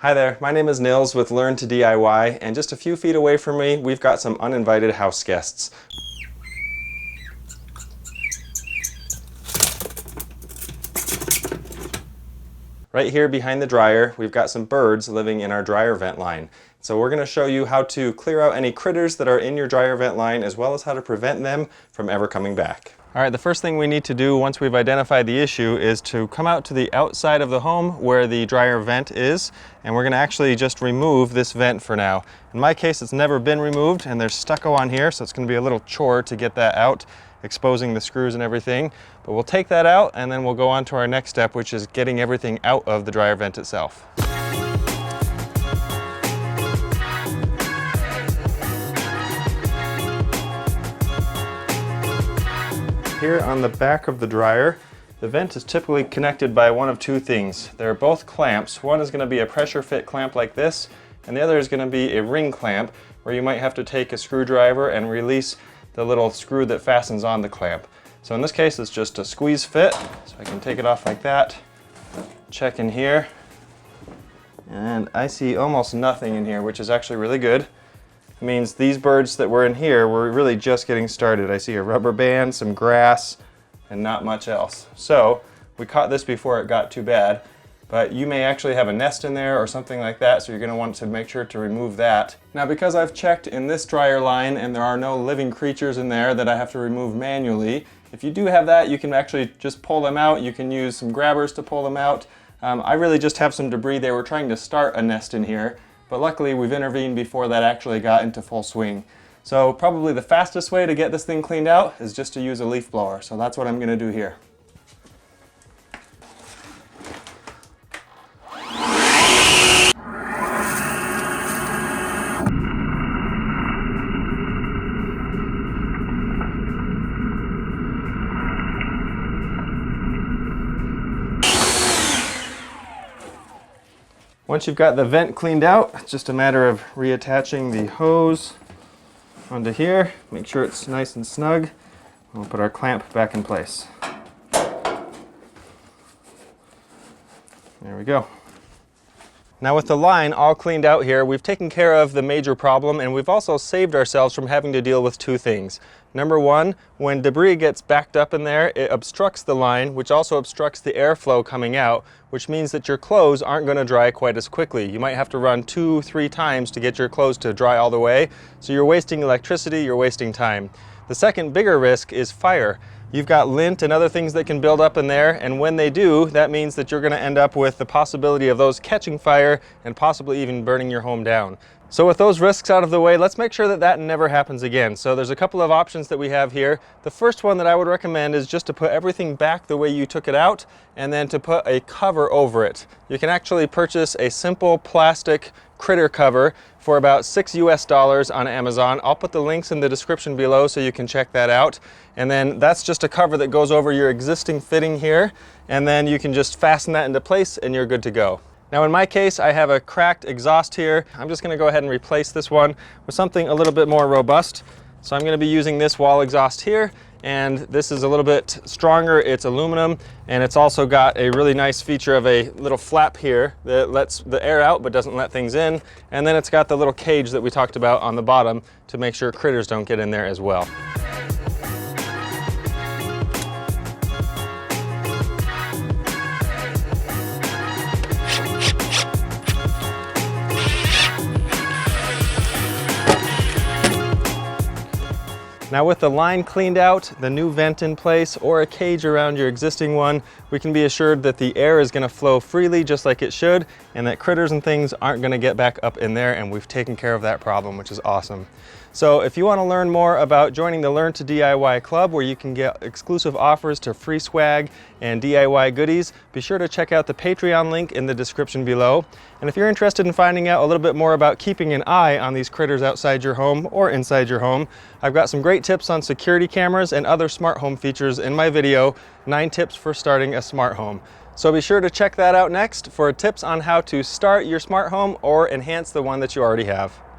Hi there, my name is Nils with Learn to DIY, and just a few feet away from me, we've got some uninvited house guests. Right here behind the dryer, we've got some birds living in our dryer vent line. So we're going to show you how to clear out any critters that are in your dryer vent line, as well as how to prevent them from ever coming back. Alright, the first thing we need to do once we've identified the issue is to come out to the outside of the home where the dryer vent is, and we're going to actually just remove this vent for now. In my case, it's never been removed, and there's stucco on here, so it's going to be a little chore to get that out, exposing the screws and everything. But we'll take that out, and then we'll go on to our next step, which is getting everything out of the dryer vent itself. Here on the back of the dryer, the vent is typically connected by one of two things. They're both clamps. One is going to be a pressure fit clamp like this, and the other is going to be a ring clamp where you might have to take a screwdriver and release the little screw that fastens on the clamp. So in this case, it's just a squeeze fit, so I can take it off like that, check in here, and I see almost nothing in here, which is actually really good. It means these birds that were in here were really just getting started. I see a rubber band, some grass, and not much else. So we caught this before it got too bad, but you may actually have a nest in there or something like that, so you're going to want to make sure to remove that. Now, because I've checked in this dryer line and there are no living creatures in there that I have to remove manually, if you do have that, you can actually just pull them out. You can use some grabbers to pull them out. I really just have some debris. They were trying to start a nest in here, but luckily we've intervened before that actually got into full swing. So probably the fastest way to get this thing cleaned out is just to use a leaf blower. So that's what I'm going to do here. Once you've got the vent cleaned out, it's just a matter of reattaching the hose onto here. Make sure it's nice and snug. We'll put our clamp back in place. There we go. Now with the line all cleaned out here, we've taken care of the major problem, and we've also saved ourselves from having to deal with two things. Number one, when debris gets backed up in there, it obstructs the line, which also obstructs the airflow coming out, which means that your clothes aren't going to dry quite as quickly. You might have to run 2-3 times to get your clothes to dry all the way, so you're wasting electricity, you're wasting time. The second bigger risk is fire. You've got lint and other things that can build up in there, and when they do, that means that you're going to end up with the possibility of those catching fire and possibly even burning your home down. So with those risks out of the way, let's make sure that that never happens again. So there's a couple of options that we have here. The first one that I would recommend is just to put everything back the way you took it out, and then to put a cover over it. You can actually purchase a simple plastic critter cover for about $6 US on Amazon. I'll put the links in the description below so you can check that out. And then that's just a cover that goes over your existing fitting here, and then you can just fasten that into place and you're good to go. Now in my case, I have a cracked exhaust here. I'm just going to go ahead and replace this one with something a little bit more robust. So I'm going to be using this wall exhaust here, and this is a little bit stronger. It's aluminum, and it's also got a really nice feature of a little flap here that lets the air out but doesn't let things in. And then it's got the little cage that we talked about on the bottom to make sure critters don't get in there as well. Now with the line cleaned out, the new vent in place, or a cage around your existing one, we can be assured that the air is going to flow freely just like it should, and that critters and things aren't going to get back up in there, and we've taken care of that problem, which is awesome. So if you want to learn more about joining the Learn to DIY Club, where you can get exclusive offers to free swag and DIY goodies, be sure to check out the Patreon link in the description below. And if you're interested in finding out a little bit more about keeping an eye on these critters outside your home or inside your home, I've got some great tips on security cameras and other smart home features in my video, 9 tips for starting a smart home. So be sure to check that out next for tips on how to start your smart home or enhance the one that you already have.